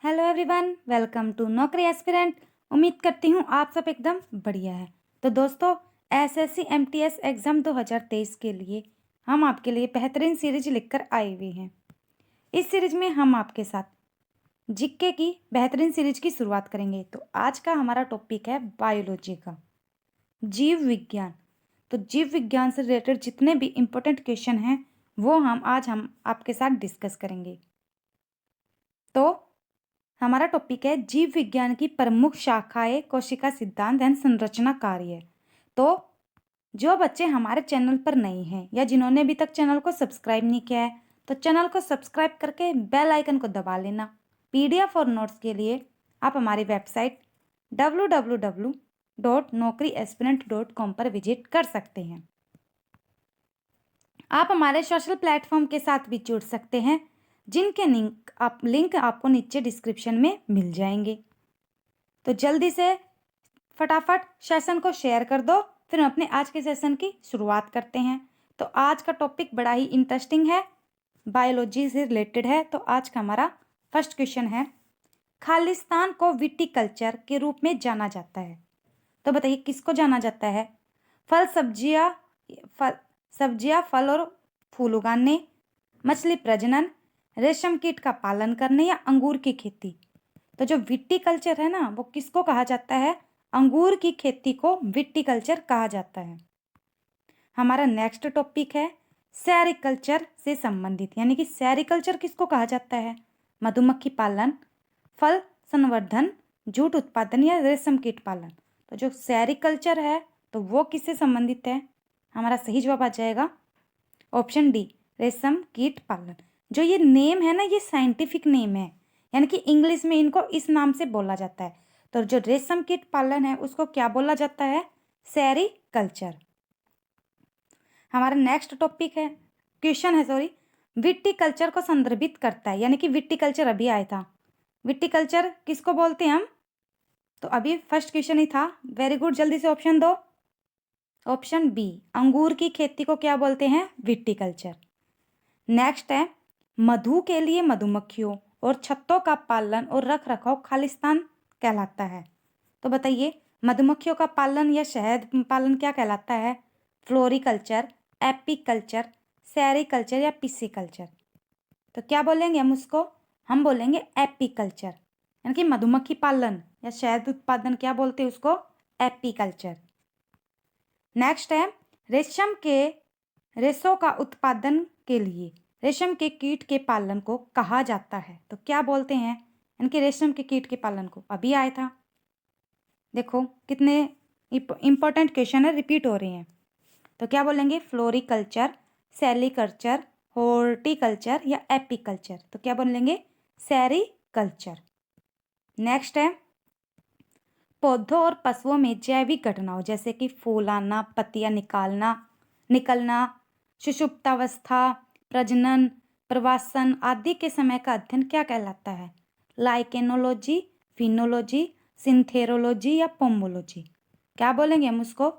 Hello everyone, welcome to नौकरी aspirant. उम्मीद करती हूँ आप सब एकदम बढ़िया है। तो दोस्तों, एसएससी एमटीएस एग्ज़ाम 2023 के लिए हम आपके लिए बेहतरीन सीरीज लिखकर आए हुए हैं। इस सीरीज में हम आपके साथ जीके की बेहतरीन सीरीज की शुरुआत करेंगे। तो आज का हमारा टॉपिक है बायोलॉजी का, जीव विज्ञान। तो जीव विज्ञान से रिलेटेड जितने भी इम्पोर्टेंट क्वेश्चन हैं वो हम आपके साथ डिस्कस करेंगे। तो हमारा टॉपिक है जीव विज्ञान की प्रमुख शाखाएं, कोशिका सिद्धांत एंड संरचना कार्य। तो जो बच्चे हमारे चैनल पर नए हैं या जिन्होंने अभी तक चैनल को सब्सक्राइब नहीं किया है तो चैनल को सब्सक्राइब करके बेल आइकन को दबा लेना। पीडीएफ और नोट्स के लिए आप हमारी वेबसाइट www.naukriaspirant.com पर विजिट कर सकते हैं। आप हमारे सोशल प्लेटफॉर्म के साथ भी जुड़ सकते हैं, जिनके लिंक आपको नीचे डिस्क्रिप्शन में मिल जाएंगे। तो जल्दी से फटाफट सेशन को शेयर कर दो, फिर हम अपने आज के सेशन की शुरुआत करते हैं। तो आज का टॉपिक बड़ा ही इंटरेस्टिंग है, बायोलॉजी से रिलेटेड है। तो आज का हमारा फर्स्ट क्वेश्चन है, खालिस्तान को विटीकल्चर के रूप में जाना जाता है। तो बताइए किसको जाना जाता है? फल सब्जियां, फल और फूल उगाने, मछली प्रजनन, रेशम कीट का पालन करने या अंगूर की खेती। तो जो विटीकल्चर है ना, वो किसको कहा जाता है? अंगूर की खेती को विटीकल्चर कहा जाता है। हमारा नेक्स्ट टॉपिक है सेरिकल्चर से संबंधित, यानी कि सेरिकल्चर किसको कहा जाता है? मधुमक्खी पालन, फल संवर्धन, जूट उत्पादन या रेशम कीट पालन। तो जो सेरिकल्चर है तो वो किससे संबंधित है? हमारा सही जवाब आ जाएगा ऑप्शन डी, रेशम कीट पालन। जो ये नेम है ना, ये साइंटिफिक नेम है, यानी कि इंग्लिश में इनको इस नाम से बोला जाता है। तो जो रेशम कीट पालन है उसको क्या बोला जाता है? सेरिकल्चर। हमारा नेक्स्ट टॉपिक है, क्वेश्चन है सॉरी, विटीकल्चर को संदर्भित करता है, यानी कि विटीकल्चर अभी आया था। विटीकल्चर किसको बोलते हैं हम? तो अभी फर्स्ट क्वेश्चन ही था। वेरी गुड, जल्दी से ऑप्शन दो। ऑप्शन बी, अंगूर की खेती को क्या बोलते हैं? विटीकल्चर। नेक्स्ट है, मधु के लिए मधुमक्खियों और छत्तों का पालन और रख रखाव खालिस्तान कहलाता है। तो बताइए मधुमक्खियों का पालन या शहद पालन क्या कहलाता है? फ्लोरिकल्चर, एपीकल्चर, सेरिकल्चर या पिसिकल्चर। तो क्या बोलेंगे हम उसको? हम बोलेंगे एपीकल्चर, यानी कि मधुमक्खी पालन या शहद उत्पादन क्या बोलते हैं उसको? एपीकल्चर। नेक्स्ट है, रेशम के रेशों का उत्पादन के लिए रेशम के कीट के पालन को कहा जाता है। तो क्या बोलते हैं? इनके रेशम के कीट के पालन को अभी आया था। देखो कितने इंपॉर्टेंट क्वेश्चन है, रिपीट हो रहे हैं। तो क्या बोलेंगे? फ्लोरिकल्चर, सेरिकल्चर, हॉर्टिकल्चर या एपीकल्चर। तो क्या बोलेंगे? सेरिकल्चर। नेक्स्ट है, पौधों और पशुओं में जैविक घटनाओं जैसे कि फूल आना, पत्तियां निकलना, सुषुप्तावस्था, प्रजनन, प्रवासन आदि के समय का अध्ययन क्या कहलाता है? लाइकेनोलॉजी, फिनोलॉजी, सिंथेरोलॉजी या पोमोलॉजी। क्या बोलेंगे हम उसको?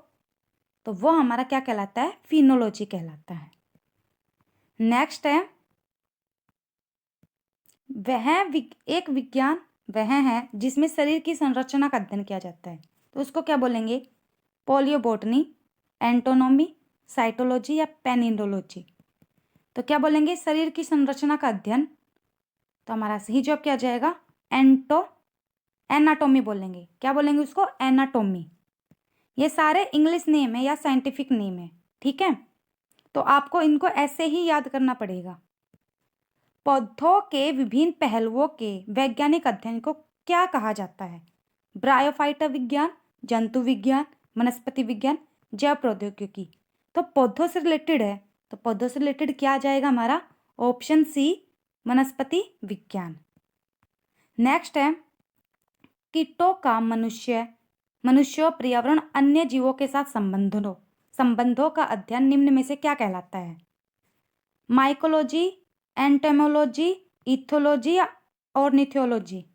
तो वो हमारा क्या कहलाता है? फिनोलॉजी कहलाता है। नेक्स्ट है, एक विज्ञान वह है जिसमें शरीर की संरचना का अध्ययन किया जाता है। तो उसको क्या बोलेंगे? पोलियोबोटनी, एंटोनॉमी, साइटोलॉजी या पेनिडोलॉजी। तो क्या बोलेंगे? शरीर की संरचना का अध्ययन। तो हमारा सही जवाब क्या जाएगा? एनाटोमी बोलेंगे। क्या बोलेंगे उसको? एनाटोमी। ये सारे इंग्लिश नेम है या साइंटिफिक नेम है, ठीक है? तो आपको इनको ऐसे ही याद करना पड़ेगा। पौधों के विभिन्न पहलुओं के वैज्ञानिक अध्ययन को क्या कहा जाता है? ब्रायोफाइटा विज्ञान, जंतु विज्ञान, वनस्पति विज्ञान, जैव प्रौद्योगिकी। तो पौधों से रिलेटेड है, तो पौधों से रिलेटेड क्या आ जाएगा हमारा? ऑप्शन सी, वनस्पति विज्ञान। नेक्स्ट है, कीटों का मनुष्यों, पर्यावरण, अन्य जीवों के साथ संबंधों का अध्ययन निम्न में से क्या कहलाता है? माइकोलॉजी, एंटेमोलॉजी, इथोलॉजी या ऑर्निथोलॉजी।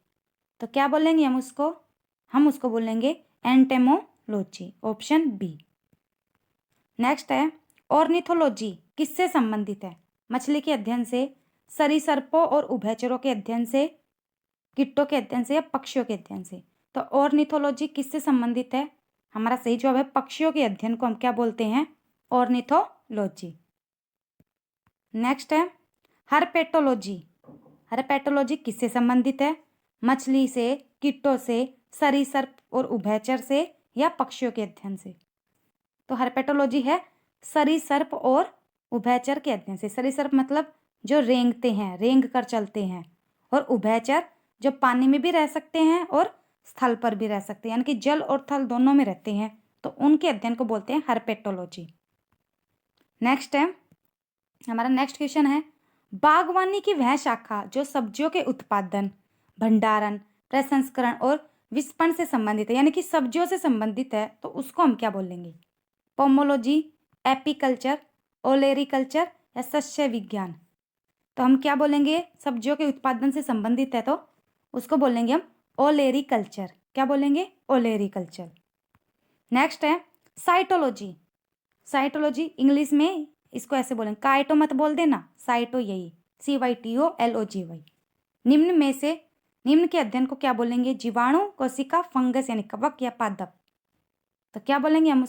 तो क्या बोलेंगे हम उसको? हम उसको बोलेंगे एंटेमोलॉजी, ऑप्शन बी। नेक्स्ट है, ऑर्निथोलॉजी किससे संबंधित है? मछली के अध्ययन से, सरीसृपों और उभयचरों के अध्ययन से, कीटों के अध्ययन से या पक्षियों के अध्ययन से? तो ऑर्निथोलॉजी किससे संबंधित है? हमारा सही जवाब है पक्षियों के अध्ययन को हम क्या बोलते हैं? ऑर्निथोलॉजी। नेक्स्ट है हर्पेटोलॉजी। हर्पेटोलॉजी किससे संबंधित है? मछली से, कीटों से, सरीसृप और उभयचर से या पक्षियों के अध्ययन से? तो हर्पेटोलॉजी है सरीसृप और उभयचर के अध्ययन से। सरीसृप मतलब जो रेंगते हैं, रेंग कर चलते हैं, और उभयचर जो पानी में भी रह सकते हैं और स्थल पर भी रह सकते हैं, यानी कि जल और थल दोनों में रहते हैं, तो उनके अध्ययन को बोलते हैं हर्पेटोलॉजी। नेक्स्ट है हमारा नेक्स्ट क्वेश्चन है बागवानी की वह शाखा जो सब्जियों के उत्पादन, भंडारण, प्रसंस्करण और विपणन से संबंधित है, यानी कि सब्जियों से संबंधित है, तो उसको हम क्या बोलेंगे? पोमोलॉजी, एपीकल्चर, ओलेरिकल्चर या सस्य विज्ञान? तो हम क्या बोलेंगे? सब्जियों के उत्पादन से संबंधित है तो उसको बोलेंगे हम ओलेरिकल्चर। क्या बोलेंगे? ओलेरिकल्चर। नेक्स्ट है साइटोलॉजी। साइटोलॉजी इंग्लिश में इसको ऐसे बोलेंगे, काइटो मत बोल देना, साइटो यही, CYTOLOGY। निम्न के अध्ययन को क्या बोलेंगे? जीवाणु, कोशिका, फंगस यानी कवक या पादप? तो क्या बोलेंगे हम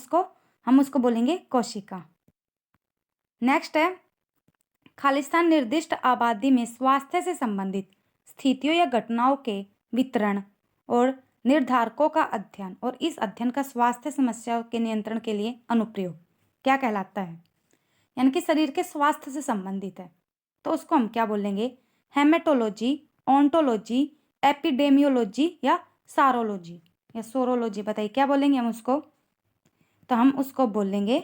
उसको बोलेंगे कोशिका। नेक्स्ट है खालिस्तान निर्दिष्ट आबादी में स्वास्थ्य से संबंधित स्थितियों या घटनाओं के वितरण और निर्धारकों का अध्ययन और इस अध्ययन का स्वास्थ्य समस्याओं के नियंत्रण के लिए अनुप्रयोग क्या कहलाता है? यानी कि शरीर के स्वास्थ्य से संबंधित है, तो उसको हम क्या बोलेंगे? हेमेटोलॉजी, ओंटोलॉजी, एपिडेमियोलॉजी या सारोलॉजी या सोरोलॉजी? बताइए क्या बोलेंगे हम उसको? तो हम उसको बोलेंगे,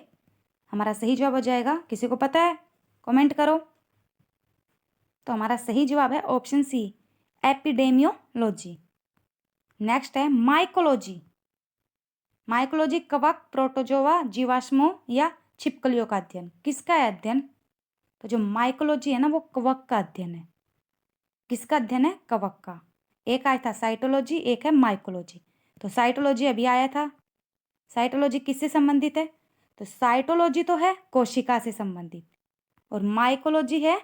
हमारा सही जवाब हो जाएगा, किसी को पता है? कमेंट करो। तो हमारा सही जवाब है ऑप्शन सी, एपिडेमियोलॉजी। नेक्स्ट है माइकोलॉजी। माइकोलॉजी कवक, प्रोटोजोआ, जीवाश्मों या छिपकलियों का अध्ययन। किसका है अध्ययन? तो जो माइकोलॉजी है ना, वो कवक का अध्ययन है। किसका अध्ययन है? कवक का। एक आया था साइटोलॉजी, एक है माइकोलॉजी। तो साइटोलॉजी अभी आया था। साइटोलॉजी किससे संबंधित है? तो साइटोलॉजी तो है कोशिका से संबंधित, और माइकोलॉजी है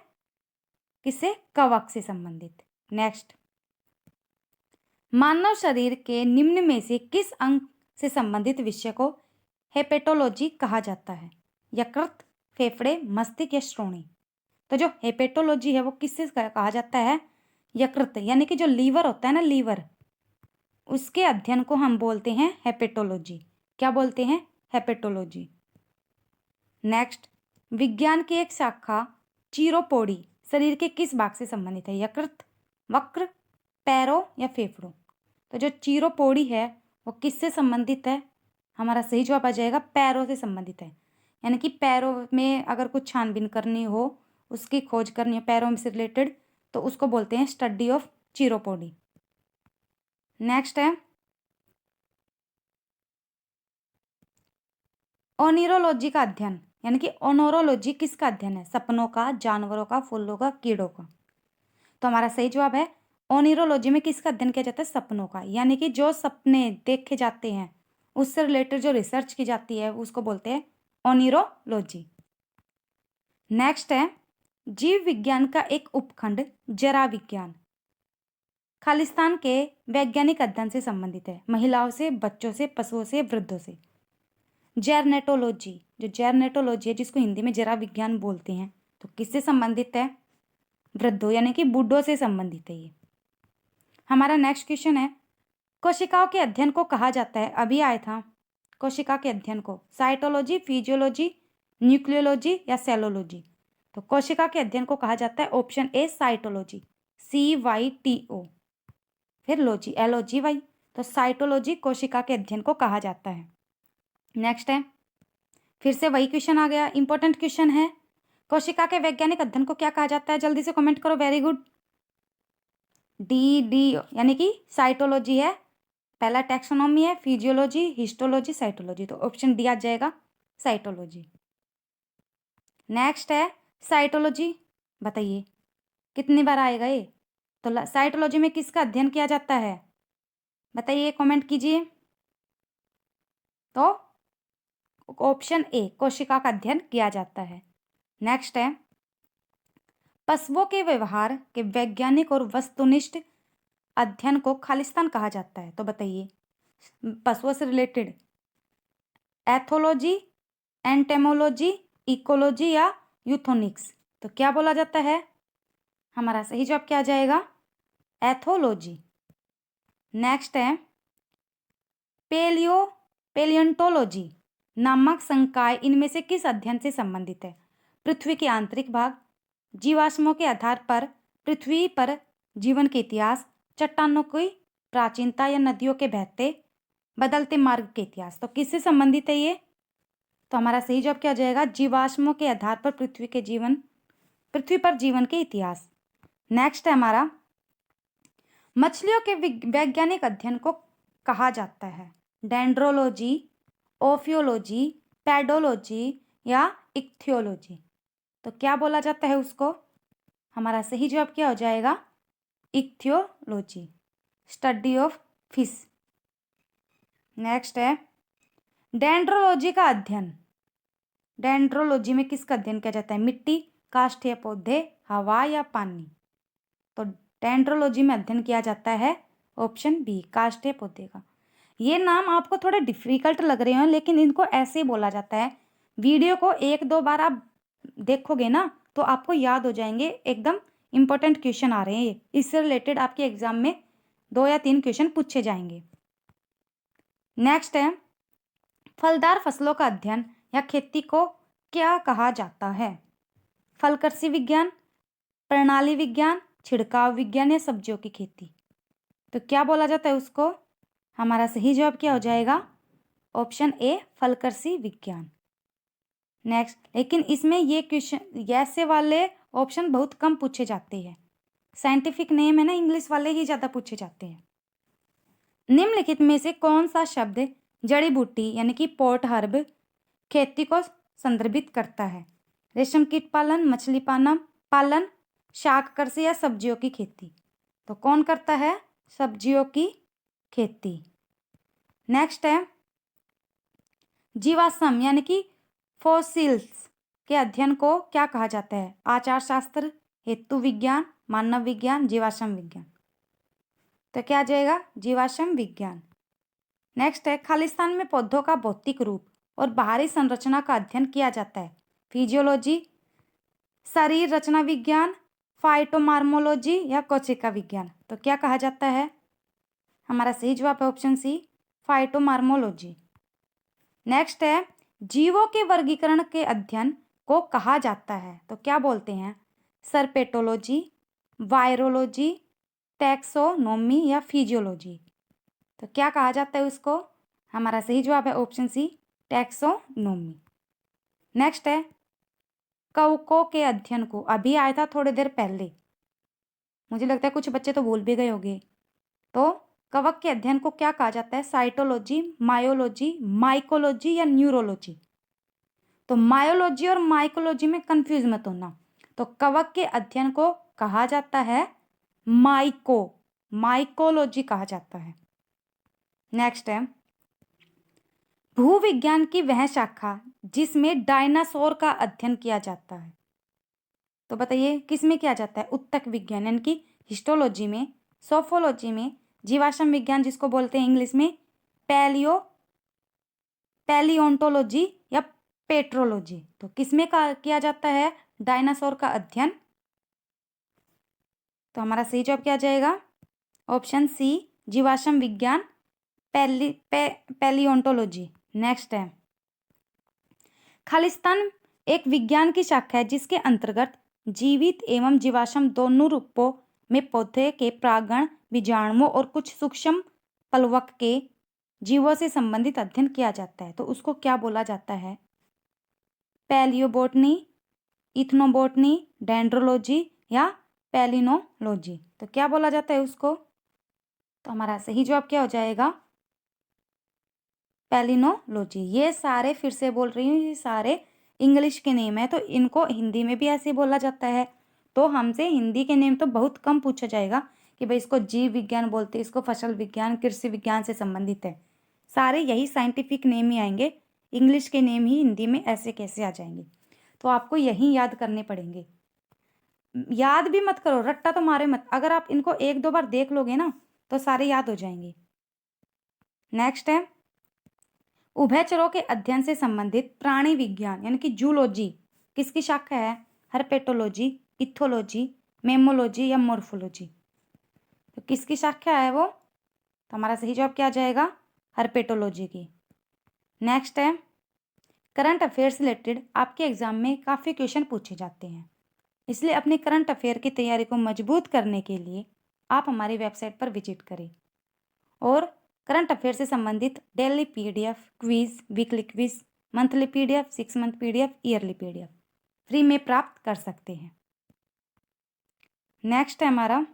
किससे? कवक से संबंधित। नेक्स्ट, मानव शरीर के निम्न में से किस अंग से संबंधित विषय को हेपेटोलॉजी कहा जाता है? यकृत, फेफड़े, मस्तिष्क या श्रोणि? तो जो हेपेटोलॉजी है वो किससे कहा जाता है? यकृत, यानी कि जो लीवर होता है ना, लीवर, उसके अध्ययन को हम बोलते हैं हेपेटोलॉजी। क्या बोलते हैं? हेपेटोलॉजी। नेक्स्ट, विज्ञान की एक शाखा चीरोपोडी शरीर के किस भाग से संबंधित है? यकृत, वक्र, पैरों या फेफड़ों? तो जो चीरोपोडी है वो किससे संबंधित है? हमारा सही जवाब आ जाएगा पैरों से संबंधित है। यानी कि पैरों में अगर कुछ छानबीन करनी हो, उसकी खोज करनी हो पैरों से रिलेटेड, तो उसको बोलते हैं स्टडी ऑफ चीरोपोडी। नेक्स्ट है ओनिरोलॉजी का अध्ययन, यानी कि ओनोरोलॉजी किसका अध्ययन है? सपनों का, जानवरों का, फूलों का, कीड़ों का? तो हमारा सही जवाब है ओनिरोलॉजी में किसका अध्ययन किया जाता है? सपनों का। यानी कि जो सपने देखे जाते हैं उससे रिलेटेड जो रिसर्च की जाती है उसको बोलते हैं ओनिरोलॉजी। नेक्स्ट है जीव विज्ञान का एक उपखंड जरा विज्ञान खालिस्तान के वैज्ञानिक अध्ययन से संबंधित है। महिलाओं से, बच्चों से, पशुओं से, वृद्धों से? जेरनेटोलॉजी, जो जेरनेटोलॉजी है जिसको हिंदी में जरा विज्ञान बोलते हैं, तो किससे संबंधित है? वृद्धों यानी कि बूढ़ों से संबंधित है ये। हमारा नेक्स्ट क्वेश्चन है कोशिकाओं के अध्ययन को कहा जाता है, अभी आया था, कोशिका के अध्ययन को साइटोलॉजी, फिजियोलॉजी, न्यूक्लियोलॉजी या सेलोलॉजी? तो कोशिका के अध्ययन को कहा जाता है ऑप्शन ए साइटोलॉजी, CYTO, फिर लॉजी LOGY। तो साइटोलॉजी कोशिका के अध्ययन को कहा जाता है। नेक्स्ट है फिर से वही क्वेश्चन आ गया, इंपॉर्टेंट क्वेश्चन है, कोशिका के वैज्ञानिक अध्ययन को क्या कहा जाता है? जल्दी से कमेंट करो। Very good. डी यानी कि साइटोलॉजी है, पहला टैक्सोनॉमी है, फिजियोलॉजी, हिस्टोलॉजी, साइटोलॉजी। तो ऑप्शन डी आ जाएगा साइटोलॉजी। नेक्स्ट है साइटोलॉजी, बताइए कितनी बार आएगा ये? तो साइटोलॉजी में किसका अध्ययन किया जाता है? बताइए, कमेंट कीजिए। तो ऑप्शन ए कोशिका का अध्ययन किया जाता है। नेक्स्ट है पशुओं के व्यवहार के वैज्ञानिक और वस्तुनिष्ठ अध्ययन को खालिस्तान कहा जाता है? तो बताइए। पशुओं से रिलेटेड एथोलॉजी, एंटेमोलॉजी, इकोलॉजी या यूथोनिक्स? तो क्या बोला जाता है? हमारा सही जवाब क्या आ जाएगा? एथोलॉजी। नेक्स्ट है पेलियोंटोलॉजी नामक संकाय इनमें से किस अध्ययन से संबंधित है? पृथ्वी के आंतरिक भाग, जीवाश्मों के आधार पर पृथ्वी पर जीवन के इतिहास, चट्टानों की प्राचीनता या नदियों के बहते बदलते मार्ग के इतिहास? तो किससे संबंधित है ये? तो हमारा सही जवाब क्या हो जाएगा? जीवाश्मों के आधार पर पृथ्वी पर जीवन के इतिहास। नेक्स्ट है हमारा मछलियों के वैज्ञानिक अध्ययन को कहा जाता है? डेंड्रोलॉजी, ओफियोलॉजी, पैडोलॉजी या इक्थियोलॉजी? तो क्या बोला जाता है उसको? हमारा सही जवाब क्या हो जाएगा? Ichthyology, study of fish. Next है डेंड्रोलॉजी का अध्ययन। डेंड्रोलॉजी में किसका अध्ययन किया जाता है? मिट्टी, काष्ठीय पौधे, हवा या पानी? तो डेंड्रोलॉजी में अध्ययन किया जाता है ऑप्शन बी, काष्ठीय पौधे का। ये नाम आपको थोड़े डिफिकल्ट लग रहे हो, लेकिन इनको ऐसे ही बोला जाता है। वीडियो को एक दो बार आप देखोगे ना तो आपको याद हो जाएंगे। एकदम इंपॉर्टेंट क्वेश्चन आ रहे हैं ये, इससे रिलेटेड आपके एग्जाम में 2 या 3 क्वेश्चन पूछे जाएंगे। नेक्स्ट है फलदार फसलों का अध्ययन या खेती को क्या कहा जाता है? फल कृषि विज्ञान, प्रणाली विज्ञान, छिड़काव विज्ञान या सब्जियों की खेती? तो क्या बोला जाता है उसको? हमारा सही जवाब क्या हो जाएगा? ऑप्शन ए, फल कृषि विज्ञान। नेक्स्ट, लेकिन इसमें ये क्वेश्चन ऐसे वाले ऑप्शन बहुत कम पूछे जाते हैं। साइंटिफिक नेम है ना, इंग्लिश वाले ही ज़्यादा पूछे जाते हैं। निम्नलिखित में से कौन सा शब्द जड़ी बूटी यानी कि पॉट हर्ब खेती को संदर्भित करता है? रेशम कीट पालन, मछली पालन, शाक कृषि या सब्जियों की खेती? तो कौन करता है? सब्जियों की खेती। नेक्स्ट है जीवाश्म यानी कि फॉसिल्स के अध्ययन को क्या कहा जाता है? आचार शास्त्र, हेतु विज्ञान, मानव विज्ञान, जीवाश्म विज्ञान? तो क्या आ जाएगा? जीवाश्म विज्ञान। नेक्स्ट है खालिस्तान में पौधों का भौतिक रूप और बाहरी संरचना का अध्ययन किया जाता है? फिजियोलॉजी, शरीर रचना विज्ञान, फाइटोमार्मोलॉजी या कोशिका विज्ञान? तो क्या कहा जाता है? हमारा सही जवाब है ऑप्शन सी, फाइटोमार्मोलॉजी। नेक्स्ट है जीवों के वर्गीकरण के अध्ययन को कहा जाता है? तो क्या बोलते हैं? सर्पेटोलॉजी, वायरोलॉजी, टैक्सोनोमी या फिजियोलॉजी? तो क्या कहा जाता है उसको? हमारा सही जवाब है ऑप्शन सी, टैक्सोनोमी। नेक्स्ट है कवकों के अध्ययन को, अभी आया था थोड़ी देर पहले, मुझे लगता है कुछ बच्चे तो भूल भी गए होंगे। तो कवक के अध्ययन को क्या कहा जाता है? साइटोलॉजी, मायोलॉजी, माइकोलॉजी या न्यूरोलॉजी? तो मायोलॉजी और माइकोलॉजी में कंफ्यूज मत होना। तो कवक के अध्ययन को कहा जाता है माइकोलॉजी कहा जाता है। नेक्स्ट है भूविज्ञान की वह शाखा जिसमें डायनासोर का अध्ययन किया जाता है? तो बताइए किस में किया जाता है? उत्तक विज्ञान यानी कि हिस्टोलॉजी में, सोफोलॉजी में, जीवाश्म विज्ञान जिसको बोलते हैं इंग्लिश में पैलियोंटोलॉजी या पेट्रोलॉजी? तो किसमें किया जाता है डायनासोर का अध्ययन? तो हमारा सही जवाब क्या जाएगा? ऑप्शन सी, जीवाश्म विज्ञान, पैलियोंटोलॉजी। नेक्स्ट है खालिस्तान एक विज्ञान की शाखा है जिसके अंतर्गत जीवित एवं जीवाश्म दोनों रूपों में पौधे के प्रांगण, बीजाणुओं और कुछ सूक्ष्म प्लवक के जीवों से संबंधित अध्ययन किया जाता है? तो उसको क्या बोला जाता है? पैलियोबोटनी, इथनोबोटनी, डेंड्रोलॉजी या पैलिनोलॉजी? तो क्या बोला जाता है उसको? तो हमारा सही जवाब क्या हो जाएगा? पैलिनोलॉजी। ये सारे फिर से बोल रही हूँ, ये सारे इंग्लिश के नेम है, तो इनको हिंदी में भी ऐसे बोला जाता है। तो हमसे हिंदी के नेम तो बहुत कम पूछा जाएगा कि भाई इसको जीव विज्ञान बोलते हैं, इसको फसल विज्ञान, कृषि विज्ञान से संबंधित है। सारे यही साइंटिफिक नेम ही आएंगे, इंग्लिश के नेम ही हिंदी में ऐसे कैसे आ जाएंगे? तो आपको यही याद करने पड़ेंगे। याद भी मत करो, रट्टा तो मारे मत। अगर आप इनको 1-2 बार देख लोगे ना तो सारे याद हो जाएंगे। नेक्स्ट है उभयचरों के अध्ययन से संबंधित प्राणी विज्ञान यानी कि जूलॉजी किसकी शाखा है? हर्पेटोलॉजी, इथोलॉजी, मेमोलॉजी या मॉर्फोलॉजी? तो किसकी शाखा है वो? तो हमारा सही जवाब क्या आ जाएगा? हर्पेटोलॉजी की। नेक्स्ट है करंट अफेयर से रिलेटेड आपके एग्जाम में काफ़ी क्वेश्चन पूछे जाते हैं, इसलिए अपनी करंट अफेयर की तैयारी को मजबूत करने के लिए आप हमारी वेबसाइट पर विजिट करें और करंट अफेयर से संबंधित daily PDF, quiz, weekly quiz, monthly PDF, 6 month PDF, yearly PDF free में प्राप्त कर सकते हैं। नेक्स्ट है हमारा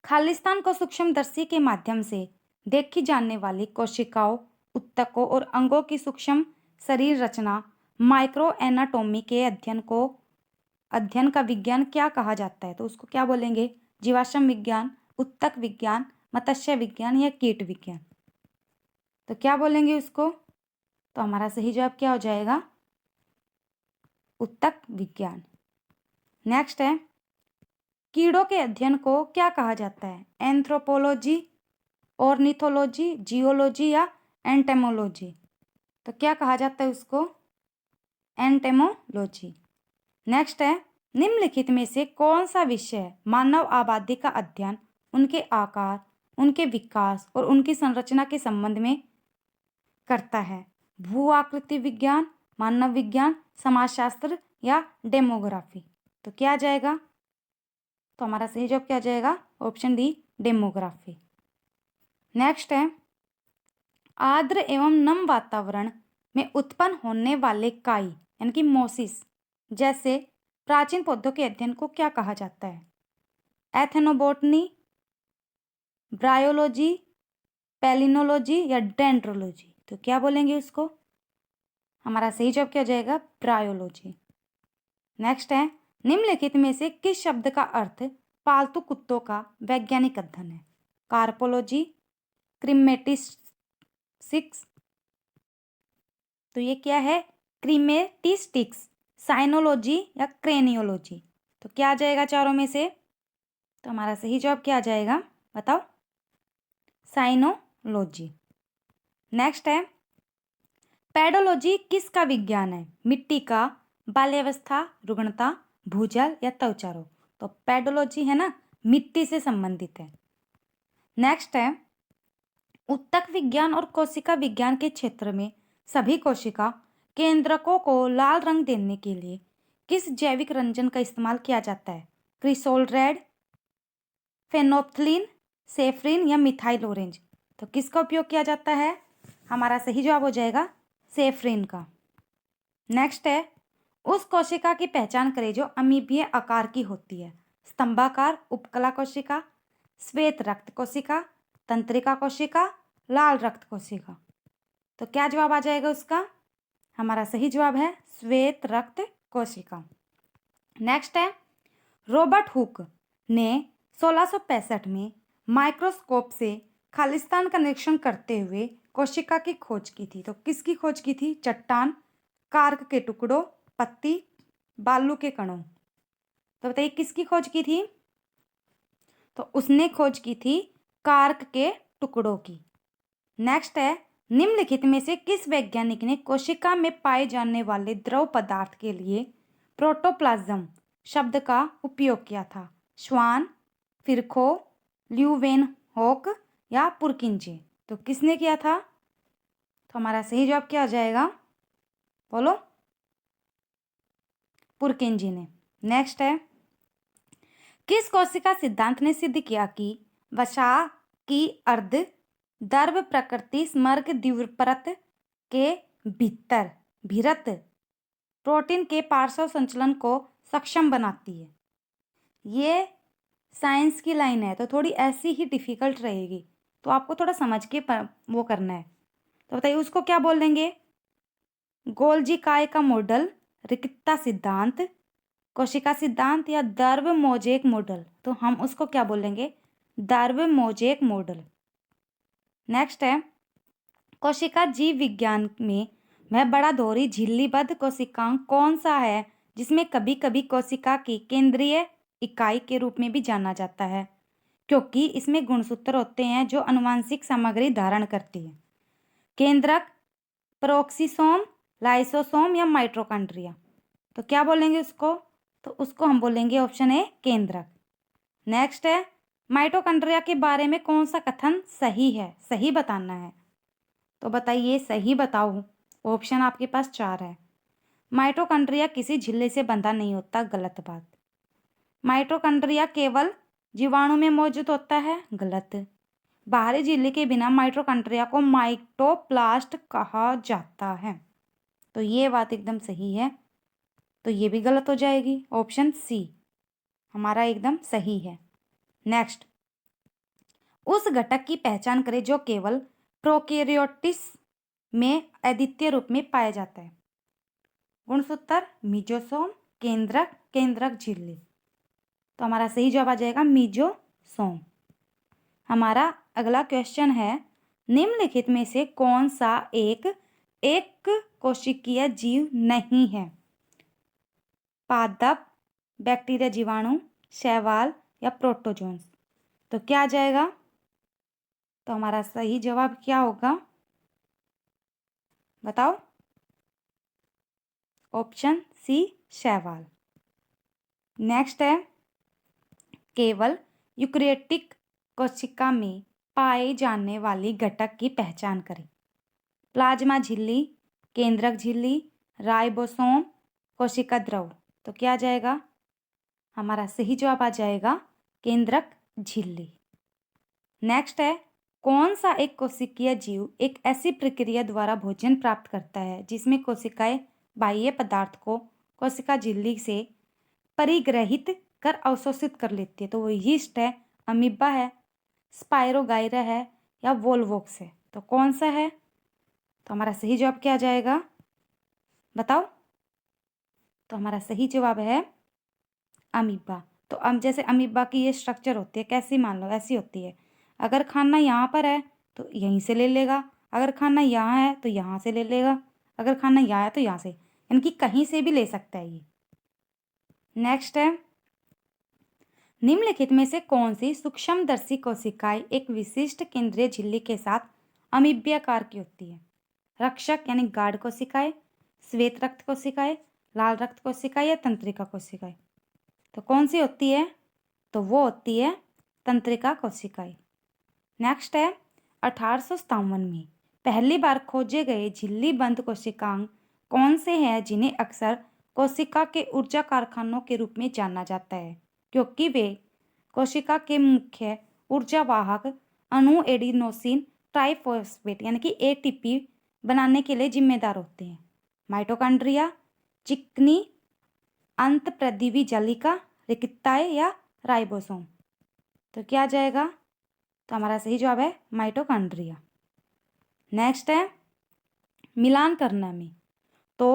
खालिस्तान को सूक्ष्मदर्शी के माध्यम से देखी जाने वाली कोशिकाओं, ऊतकों और अंगों की सूक्ष्म शरीर रचना माइक्रो एनाटोमी के अध्ययन का विज्ञान क्या कहा जाता है? तो उसको क्या बोलेंगे? जीवाश्म विज्ञान, ऊतक विज्ञान, मत्स्य विज्ञान या कीट विज्ञान? तो क्या बोलेंगे उसको? तो हमारा सही जवाब क्या हो जाएगा? ऊतक विज्ञान। नेक्स्ट है कीड़ों के अध्ययन को क्या कहा जाता है? एंथ्रोपोलॉजी, ऑर्निथोलॉजी, जियोलॉजी या एंटेमोलॉजी? तो क्या कहा जाता है उसको? एंटेमोलॉजी। नेक्स्ट है निम्नलिखित में से कौन सा विषय मानव आबादी का अध्ययन, उनके आकार, उनके विकास और उनकी संरचना के संबंध में करता है? भू आकृति विज्ञान, मानव विज्ञान, समाजशास्त्र या डेमोग्राफी? तो क्या आ जाएगा? तो हमारा सही जवाब क्या आ जाएगा? Option D, demography. नेक्स्ट है आर्द्र एवं नम वातावरण में उत्पन्न होने वाले काई यानी कि मोसिस जैसे प्राचीन पौधों के अध्ययन को क्या कहा जाता है? एथेनोबोटनी, ब्रायोलॉजी, पेलिनोलॉजी या डेंड्रोलॉजी? तो क्या बोलेंगे उसको? हमारा सही जवाब क्या हो जाएगा? ब्रायोलॉजी। नेक्स्ट है निम्नलिखित में से किस शब्द का अर्थ पालतू कुत्तों का वैज्ञानिक अध्ययन है? कार्पोलॉजी, क्रिमेटिस्टिक्स? तो ये क्या है? क्रिमेटिस्टिक्स, साइनोलॉजी या क्रेनियोलॉजी? तो क्या आ जाएगा चारों में से? तो हमारा सही जवाब क्या आ जाएगा? बताओ। साइनोलॉजी। नेक्स्ट है पेडोलॉजी किसका विज्ञान है? मिट्टी का, बाल्यावस्था, रुग्णता, भूजल या त्वचा रोग? तो पेडोलॉजी है ना, मिट्टी से संबंधित है। नेक्स्ट है ऊतक विज्ञान और कोशिका विज्ञान के क्षेत्र में सभी कोशिका केंद्रकों को लाल रंग देने के लिए किस जैविक रंजन का इस्तेमाल किया जाता है? क्रिसोल रेड, फेनोप्थलीन, सेफ्रिन या मिथाइल ऑरेंज? तो किसका उपयोग किया जाता है? हमारा सही जवाब हो जाएगा सेफ्रिन का। नेक्स्ट है उस कोशिका की पहचान करें जो अमीबीय आकार की होती है? स्तंभाकार उपकला कोशिका, श्वेत रक्त कोशिका, तंत्रिका कोशिका, लाल रक्त कोशिका? तो क्या जवाब आ जाएगा उसका? हमारा सही जवाब है श्वेत रक्त कोशिका। नेक्स्ट है रॉबर्ट हुक ने 1665 में माइक्रोस्कोप से खालिस्तान का निरीक्षण करते हुए कोशिका की खोज की थी। तो किसकी खोज की थी? चट्टान, कार्क के टुकड़ों, पत्ती, बालू के कणों? तो बताइए किसकी खोज की थी? तो उसने खोज की थी कार्क के टुकड़ों की। नेक्स्ट है निम्नलिखित में से किस वैज्ञानिक ने कोशिका में पाए जाने वाले द्रव पदार्थ के लिए प्रोटोप्लाज्म शब्द का उपयोग किया था? श्वान, फिरखो, ल्यूवेनहॉक या पुरकिंजे? तो किसने किया था? तो हमारा सही जवाब क्या आ जाएगा? बोलो। पुरकिंजे ने। नेक्स्ट है किस कोशिका सिद्धांत ने सिद्ध किया कि वसा की अर्ध द्रव प्रकृति समग्र द्विपरत के भीतर भीरत प्रोटीन के पार्श्व संचलन को सक्षम बनाती है? ये साइंस की लाइन है तो थोड़ी ऐसी ही डिफिकल्ट रहेगी, तो आपको थोड़ा समझ के वो करना है। तो बताइए उसको क्या बोल देंगे? गोल्जी काय का मॉडल, रिक्तता सिद्धांत, कोशिका सिद्धांत या द्रव मोजेक मॉडल? तो हम उसको क्या बोलेंगे? द्रव मोजेक मॉडल। नेक्स्ट है कोशिका जीव विज्ञान में वह बड़ा दोहरी झिल्लीबद्ध कोशिकांग कौन सा है जिसमें कभी कभी कोशिका की केंद्रीय इकाई के रूप में भी जाना जाता है, क्योंकि इसमें गुणसूत्र होते हैं जो आनुवंशिक सामग्री धारण करती है। केंद्रक, पेरोक्सिसोम, लाइसोसोम या माइटोकॉन्ड्रिया। तो क्या बोलेंगे उसको? तो उसको हम बोलेंगे ऑप्शन ए केंद्रक। नेक्स्ट है, माइटोकॉन्ड्रिया के बारे में कौन सा कथन सही है? सही बताना है। तो बताइए, सही बताओ। ऑप्शन आपके पास 4 है। माइटोकॉन्ड्रिया किसी झिल्ली से बंधा नहीं होता, गलत बात। माइटोकॉन्ड्रिया केवल जीवाणु में मौजूद होता है, गलत। बाहरी झिल्ली के बिना माइटोकॉन्ड्रिया को माइटोप्लास्ट कहा जाता है। तो ये बात एकदम सही है। तो ये भी गलत हो जाएगी। ऑप्शन सी हमारा एकदम सही है। नेक्स्ट, उस घटक की पहचान करें जो केवल प्रोकैरियोट्स में अद्वितीय रूप में पाया जाता है। गुणसूत्र, मीजोसोम, केंद्रक, केंद्रक झिल्ली। तो हमारा सही जवाब आ जाएगा मीजोसोम। हमारा अगला क्वेश्चन है, निम्नलिखित में से कौन सा एक कोशिकीय जीव नहीं है? पादप, बैक्टीरिया जीवाणु, शैवाल या प्रोटोजोन्स। तो क्या आ जाएगा? तो हमारा सही जवाब क्या होगा, बताओ? ऑप्शन सी शैवाल। नेक्स्ट है, केवल यूकेरियोटिक कोशिका में पाए जाने वाली घटक की पहचान करें। प्लाज्मा झिल्ली, केंद्रक झिल्ली, राइबोसोम, कोशिका द्रव। तो क्या आ जाएगा? हमारा सही जवाब आ जाएगा केंद्रक झिल्ली। नेक्स्ट है, कौन सा एक कोशिकीय जीव एक ऐसी प्रक्रिया द्वारा भोजन प्राप्त करता है जिसमें कोशिकाएं बाह्य पदार्थ को कोशिका झिल्ली से परिग्रहित कर अवशोषित कर लेती है? तो वो यीस्ट है, अमीबा है, स्पाइरोगाइरा है या वोल्वोक्स है। तो कौन सा है? तो हमारा सही जवाब क्या आ जाएगा, बताओ? तो हमारा सही जवाब है अमीबा। तो अब जैसे अमीबा की ये स्ट्रक्चर होती है, कैसी? मान लो ऐसी होती है। अगर खाना यहाँ पर है तो यहीं से ले लेगा, अगर खाना यहाँ है तो यहाँ से ले लेगा, अगर खाना यहाँ है तो यहाँ से, यानी कि कहीं से भी ले सकता है ये। नेक्स्ट है, निम्नलिखित में से कौन सी सूक्ष्मदर्शी कोशिकाएं एक विशिष्ट केंद्रीय झिल्ली के साथ अमीबियाकार की होती है? रक्षक यानी गार्ड कोशिकाएं, श्वेत रक्त कोशिकाएं, लाल रक्त कोशिकाएं या तंत्रिका कोशिकाएं। तो कौन सी होती है? तो वो होती है तंत्रिका कोशिकाएं। नेक्स्ट है, 1857 में पहली बार खोजे गए झिल्ली बंद कोशिकांग कौन से हैं जिन्हें अक्सर कोशिका के ऊर्जा कारखानों के रूप में जाना जाता है, क्योंकि वे कोशिका के मुख्य ऊर्जा वाहक अणु एडिनोसिन ट्राइफॉस्फेट यानी कि एटीपी बनाने के लिए जिम्मेदार होते हैं? माइटोकॉन्ड्रिया, चिकनी अंत प्रदीवी जालिका, रिक्ताए या राइबोसोम। तो क्या आ जाएगा? तो हमारा सही जवाब है माइटोकॉन्ड्रिया। नेक्स्ट है, मिलान करने में तो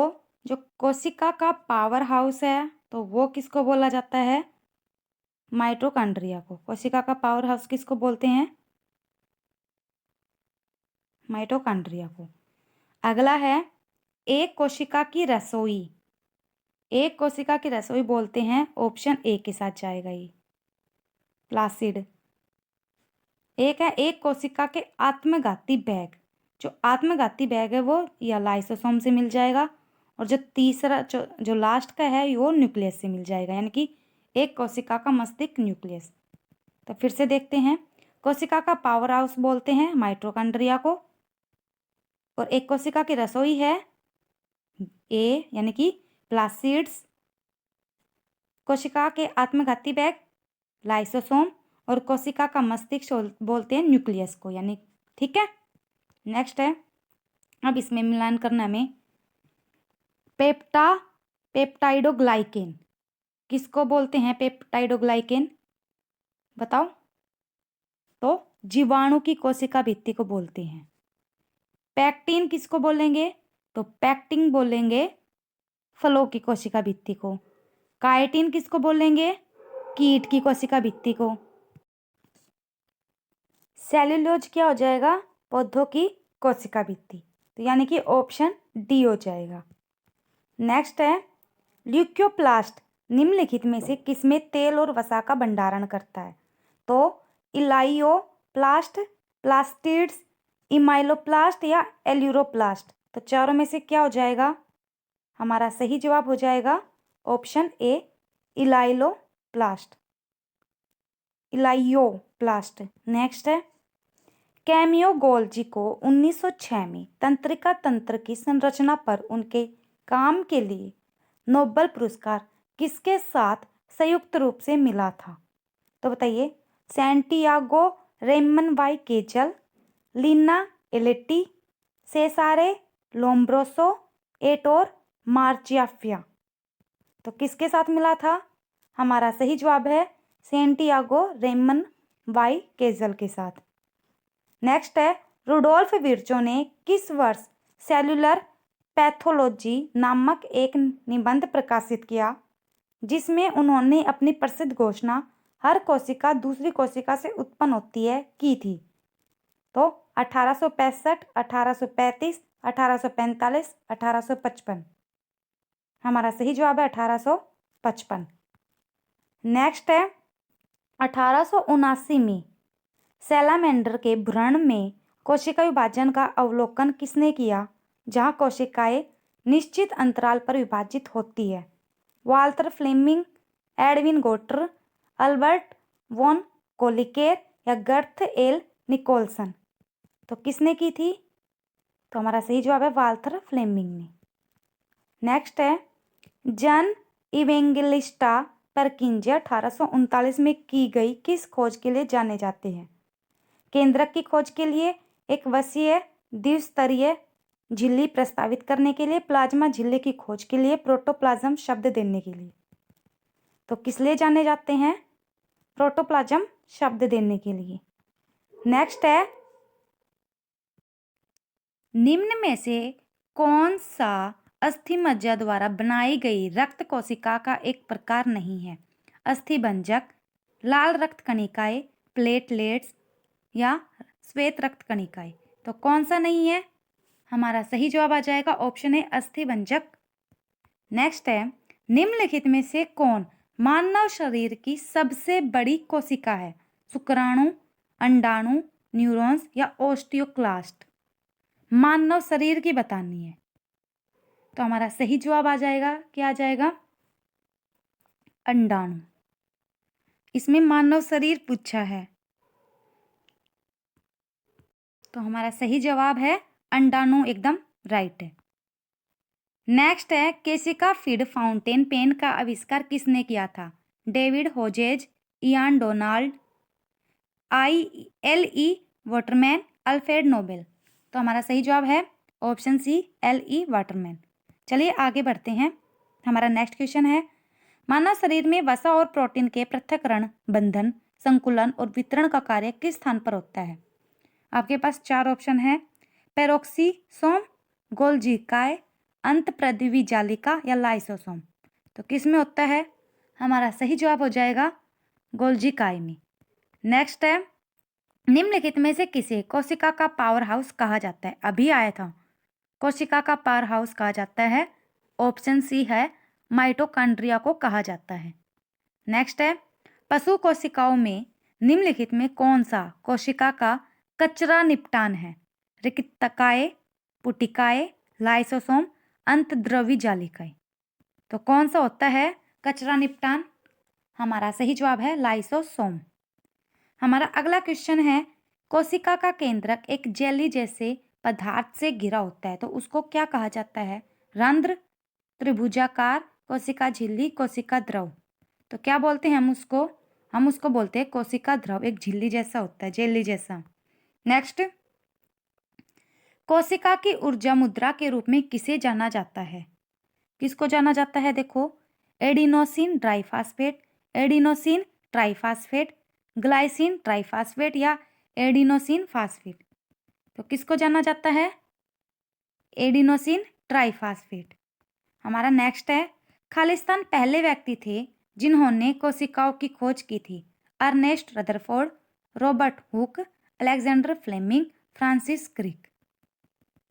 जो कोशिका का पावर हाउस है तो वो किसको बोला जाता है? माइटोकॉन्ड्रिया को। कोशिका का पावर हाउस किसको बोलते हैं? माइटोकॉन्ड्रिया को। अगला है, एक कोशिका की रसोई। एक कोशिका की रसोई बोलते हैं, ऑप्शन ए के साथ जाएगा ये, प्लासिड। एक है, एक कोशिका के आत्मघाती बैग। जो आत्मघाती बैग है वो या लाइसोसोम से मिल जाएगा, और जो तीसरा जो लास्ट का है वो न्यूक्लियस से मिल जाएगा, यानी कि एक कोशिका का मस्तिष्क न्यूक्लियस। तो फिर से देखते हैं, कोशिका का पावर हाउस बोलते हैं माइटोकॉन्ड्रिया को, और एक कोशिका की रसोई है ए यानी कि प्लासिड्स, कोशिका के आत्मघाती बैग लाइसोसोम, और कोशिका का मस्तिष्क बोलते हैं न्यूक्लियस को, यानी ठीक है। नेक्स्ट है, अब इसमें मिलान करना में पेप्टाइडोग्लाइकेन किसको बोलते हैं? पेप्टाइडोग्लाइकेन बताओ? तो जीवाणु की कोशिका भित्ति को बोलते हैं। पैक्टिन किसको बोलेंगे? तो पैक्टिन बोलेंगे फलों की कोशिका भित्ति को। काइटिन किसको बोलेंगे? कीट की कोशिका भित्ति को। सेल्यूलोज क्या हो जाएगा? पौधों की कोशिका भित्ति। तो यानी कि ऑप्शन डी हो जाएगा। नेक्स्ट है, ल्यूकोप्लास्ट निम्नलिखित में से किसमें तेल और वसा का भंडारण करता है? तो इलाइयोप्लास्ट, प्लास्टिड्स, इमाइलोप्लास्ट या एल्यूरोप्लास्ट। तो चारों में से क्या हो जाएगा? हमारा सही जवाब हो जाएगा ऑप्शन ए, इलाइलोप्लास्ट, इलाइयोप्लास्ट। नेक्स्ट है, कैमियोगोल्जी को 1906 में तंत्रिका तंत्र की संरचना पर उनके काम के लिए नोबेल पुरस्कार किसके साथ संयुक्त रूप से मिला था? तो बताइए, Santiago Ramon y Cajal, Lina एलेटी, सेसारे लोम्ब्रोसो, एटोर मार्चियाफिया। तो किसके साथ मिला था? हमारा सही जवाब है सैंटियागो रेमन वाई केजल के साथ। नेक्स्ट है, रुडोल्फ विर्चो ने किस वर्ष सेल्यूलर पैथोलॉजी नामक एक निबंध प्रकाशित किया जिसमें उन्होंने अपनी प्रसिद्ध घोषणा हर कोशिका दूसरी कोशिका से उत्पन्न होती है की थी? तो 1865, 1835, 1845, 1855। हमारा सही जवाब है 1855। नेक्स्ट है, 1879 में सैलामेंडर के भ्रूण में कोशिका विभाजन का अवलोकन किसने किया जहां कोशिकाएं निश्चित अंतराल पर विभाजित होती है? वाल्टर फ्लेमिंग, एडविन गोटर, अल्बर्ट वॉन कोलिकेर या गर्थ एल निकोलसन। तो किसने की थी? तो हमारा सही जवाब है वाल्थर फ्लेमिंग ने। नेक्स्ट है, जन इवेंगलिस्टा परकिंजे 1839 में की गई किस खोज के लिए जाने जाते हैं? केंद्रक की खोज के लिए, एक वसीय द्विस्तरीय झिल्ली प्रस्तावित करने के लिए, प्लाज्मा झिल्ली की खोज के लिए, प्रोटोप्लाज्म शब्द देने के लिए। तो किस लिए जाने जाते हैं? प्रोटोप्लाज्म शब्द देने के लिए। नेक्स्ट है, निम्न में से कौन सा अस्थि मज्जा द्वारा बनाई गई रक्त कोशिका का एक प्रकार नहीं है? अस्थिभंजक, लाल रक्त कणिकाएं, प्लेटलेट्स या श्वेत रक्त कणिकाएं। तो कौन सा नहीं है? हमारा सही जवाब आ जाएगा ऑप्शन है अस्थिभंजक। नेक्स्ट है, निम्नलिखित में से कौन मानव शरीर की सबसे बड़ी कोशिका है? शुक्राणु, अंडाणु, न्यूरॉन्स या ओस्टियोक्लास्ट। मानव शरीर की बतानी है। तो हमारा सही जवाब आ जाएगा, क्या आ जाएगा? अंडाणु। इसमें मानव शरीर पूछा है, तो हमारा सही जवाब है अंडाणु, एकदम राइट है। नेक्स्ट है, केसिका फीड फाउंटेन पेन का आविष्कार किसने किया था? David Hodges, Ian Donald, L.E. Waterman, Alfred Nobel. तो हमारा सही जवाब है ऑप्शन सी, L.E. वाटरमैन। चलिए आगे बढ़ते हैं। हमारा नेक्स्ट क्वेश्चन है, मानव शरीर में वसा और प्रोटीन के पृथक्करण, बंधन, संकुलन और वितरण का कार्य किस स्थान पर होता है? आपके पास चार ऑप्शन है, पेरोक्सीसोम, गोल्जी काय, अंत प्रद्वीवी जालिका या लाइसोसोम। तो किस में होता है? हमारा सही जवाब हो जाएगा गोल्जी काय में। नेक्स्ट है, निम्नलिखित में से किसे कोशिका का पावर हाउस कहा जाता है? अभी आया था, कोशिका का पावर हाउस कहा जाता है, ऑप्शन सी है माइटोकॉन्ड्रिया को कहा जाता है। नेक्स्ट है, पशु कोशिकाओं में निम्नलिखित में कौन सा कोशिका का कचरा निपटान है? रिक्तकाएं, पुटिकाएं, लाइसोसोम, अंतद्रव्य जालिकाएं। तो कौन सा होता है कचरा निपटान? हमारा सही जवाब है लाइसोसोम। हमारा अगला क्वेश्चन है, कोशिका का केंद्रक एक जेली जैसे पदार्थ से घिरा होता है, तो उसको क्या कहा जाता है? रंध्र, त्रिभुजाकार, कोशिका झिल्ली, कोशिका द्रव। तो क्या बोलते हैं हम उसको बोलते हैं कोशिका द्रव, एक झिल्ली जैसा होता है, जेली जैसा। नेक्स्ट, कोशिका की ऊर्जा मुद्रा के रूप में किसे जाना जाता है? किसको जाना जाता है? देखो, adenosine triphosphate, adenosine triphosphate, glycine triphosphate या एडिनोसिन फास्फेट। तो किसको जाना जाता है? Adenosine triphosphate. हमारा नेक्स्ट है, खालिस्तान पहले व्यक्ति थे जिन्होंने कोशिकाओं की खोज की थी? Ernest Rutherford, Robert Hooke, Alexander Fleming, Francis Crick.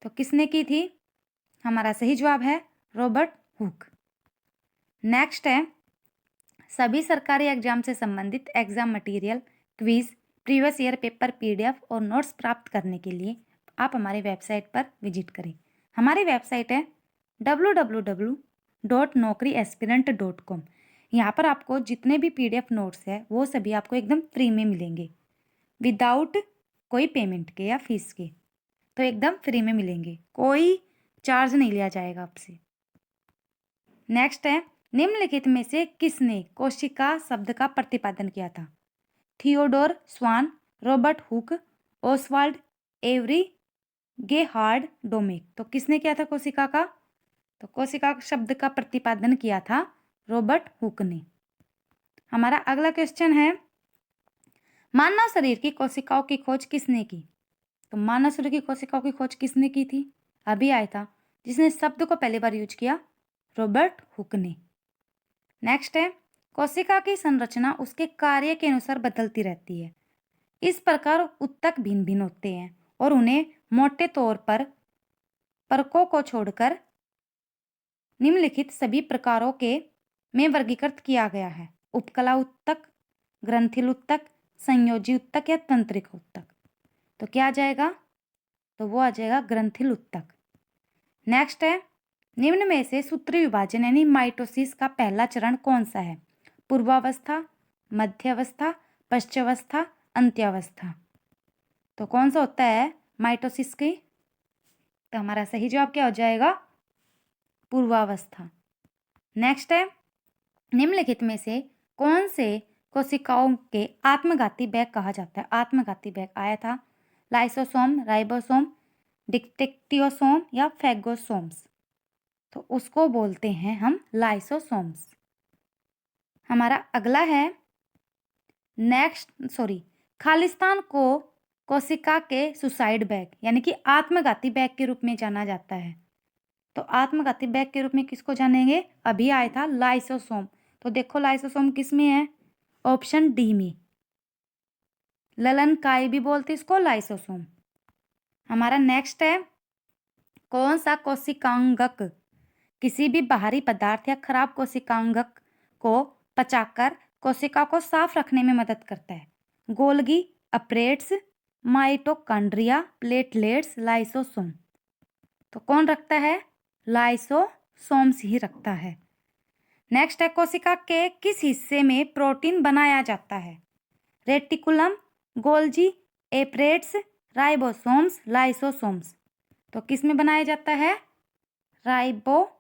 तो किसने की थी? हमारा सही जवाब है रॉबर्ट हुक। नेक्स्ट है सभी सरकारी एग्जाम से संबंधित exam material, quiz, previous year paper PDF और नोट्स प्राप्त करने के लिए आप हमारी वेबसाइट पर विजिट करें। हमारी वेबसाइट है www.naukriaspirant.com। यहाँ पर आपको जितने भी पीडीएफ नोट्स है वो सभी आपको एकदम फ्री में मिलेंगे, विदाउट कोई पेमेंट के या फीस के। तो एकदम फ्री में मिलेंगे, कोई चार्ज नहीं लिया जाएगा आपसे। नेक्स्ट है निम्नलिखित में से किसने कोशिका शब्द का प्रतिपादन किया था? थियोडोर स्वान, रॉबर्ट हुक, ओसवाल्ड एवरी, गेहार्ड डोमिक। तो किसने किया था कोशिका का? तो कोशिका शब्द का प्रतिपादन किया था रॉबर्ट हुक ने। हमारा अगला क्वेश्चन है मानव शरीर की कोशिकाओं की खोज किसने की? तो मानव शरीर की कोशिकाओं की खोज किसने की थी? अभी आया था, जिसने शब्द को पहली बार यूज किया, रॉबर्ट हुक ने। नेक्स्ट है कोशिका की संरचना उसके कार्य के अनुसार बदलती रहती है। इस प्रकार ऊतक भिन्न भिन्न होते हैं और उन्हें मोटे तौर पर परकों को छोड़कर निम्नलिखित सभी प्रकारों के में वर्गीकृत किया गया है: उपकला ऊतक, ग्रंथिल ऊतक, संयोजी ऊतक या तंत्रिक ऊतक। तो क्या आ जाएगा? तो वो आ जाएगा ग्रंथिल ऊतक। नेक्स्ट है निम्न में से सूत्री विभाजन यानी माइटोसिस का पहला चरण कौन सा है? पूर्वावस्था, मध्यावस्था, पश्चावस्था, अंत्यावस्था। तो कौन सा होता है माइटोसिस की? तो हमारा सही जवाब क्या हो जाएगा? पूर्वावस्था। नेक्स्ट है निम्नलिखित में से कौन से कोशिकाओं के आत्मघाती बैग कहा जाता है? आत्मघाती बैग आया था लाइसोसोम, राइबोसोम, डिक्टेक्टियोसोम या फैगोसोम्स। तो उसको बोलते हैं हम लाइसोसोम्स। हमारा अगला है खालिस्तान को कोशिका के सुसाइड बैग यानी कि आत्मघाती बैग के रूप में जाना जाता है। तो आत्मघाती बैग के रूप में किसको जानेंगे? अभी आया था लाइसोसोम। तो देखो लाइसोसोम किस में है? ऑप्शन डी में। ललन काय भी बोलते इसको लाइसोसोम। हमारा नेक्स्ट है कौन सा कोशिकांगक किसी भी बाहरी पदार्थ या खराब कोशिकांगक को पचाकर कोशिका को साफ रखने में मदद करता है? Golgi, operates, mitochondria, platelets, lysosome. तो कौन रखता है? लाइसोसोम्स ही रखता है। नेक्स्ट है कोशिका के किस हिस्से में प्रोटीन बनाया जाता है? Reticulum, Golgi, apparatus, ribosomes, lysosomes. तो किस में बनाया जाता है? राइबोसोम्स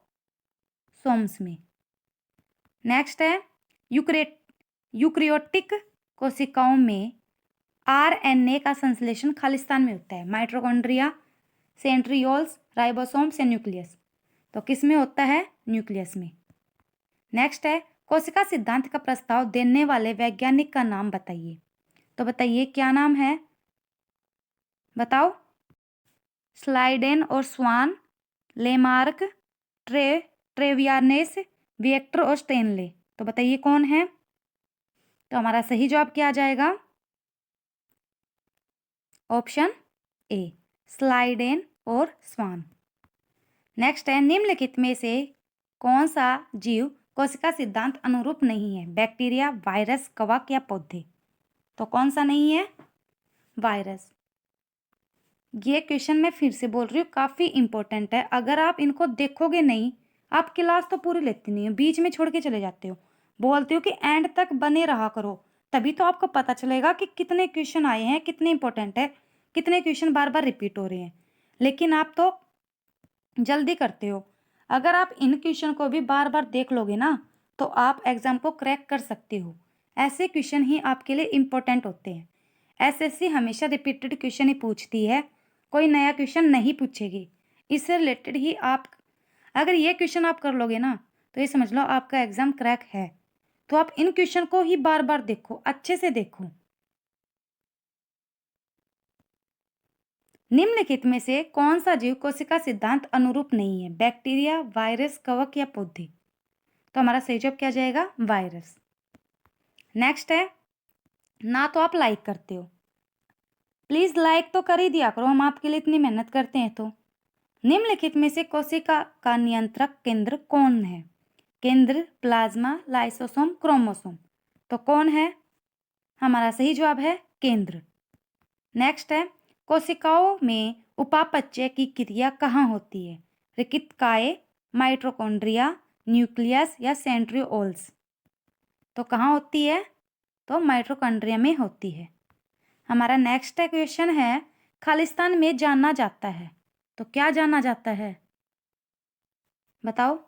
में। नेक्स्ट है यूक्रियोटिक कोशिकाओं में आरएनए का संश्लेषण खालिस्तान में होता है? माइटोकॉन्ड्रिया, सेंट्रियोल्स, राइबोसोम्स या न्यूक्लियस। तो किस में होता है? न्यूक्लियस में। नेक्स्ट है कोशिका सिद्धांत का प्रस्ताव देने वाले वैज्ञानिक का नाम बताइए। तो बताइए क्या नाम है? बताओ। स्लाइडेन और स्वान, लेमार्क, ट्रेवियानेस, विएक्टर और स्टेनले। तो बताइए कौन है? तो हमारा सही जवाब क्या आ जाएगा? ऑप्शन ए, स्लाइडेन और स्वान। नेक्स्ट है निम्नलिखित में से कौन सा जीव कोशिका सिद्धांत अनुरूप नहीं है? बैक्टीरिया, वायरस, कवक या पौधे। तो कौन सा नहीं है? वायरस। ये क्वेश्चन मैं फिर से बोल रही हूँ, काफ़ी इंपॉर्टेंट है। अगर आप इनको देखोगे नहीं, आप क्लास तो पूरी लेती नहीं हो, बीच में छोड़ के चले जाते हो, बोलते हो कि एंड तक बने रहा करो, तभी तो आपको पता चलेगा कि कितने क्वेश्चन आए हैं, कितने इंपॉर्टेंट है, कितने क्वेश्चन बार बार रिपीट हो रहे हैं। लेकिन आप तो जल्दी करते हो। अगर आप इन क्वेश्चन को भी बार बार देख लोगे ना, तो आप एग्जाम को क्रैक कर सकते हो। ऐसे क्वेश्चन ही आपके लिए इंपॉर्टेंट होते हैं। एसएससी हमेशा रिपीटेड क्वेश्चन ही पूछती है, कोई नया क्वेश्चन नहीं पूछेगी। इससे रिलेटेड ही आप अगर ये क्वेश्चन आप कर लोगे ना, तो ये समझ लो आपका एग्जाम क्रैक है। तो आप इन क्वेश्चन को ही बार बार देखो, अच्छे से देखो। निम्नलिखित में से कौन सा जीव कोशिका सिद्धांत अनुरूप नहीं है? बैक्टीरिया, वायरस, कवक या पौधे। तो हमारा सही जवाब क्या जाएगा? वायरस। नेक्स्ट है ना तो आप लाइक करते हो, प्लीज लाइक तो कर ही दिया करो, हम आपके लिए इतनी मेहनत करते हैं। तो निम्नलिखित में से कोशिका का नियंत्रक केंद्र कौन है? केंद्र, प्लाज्मा, लाइसोसोम, क्रोमोसोम। तो कौन है? हमारा सही जवाब है केंद्र। नेक्स्ट है, कोशिकाओं में उपापचय की क्रिया कहाँ होती है? रिकितकाय, माइटोकॉन्ड्रिया, न्यूक्लियस या सेंट्रियोल्स। तो कहाँ होती है? तो माइटोकॉन्ड्रिया में होती है। हमारा नेक्स्ट क्वेश्चन है, खालिस्तान में जाना जाता है। तो क्या जाना जाता है? बताओ।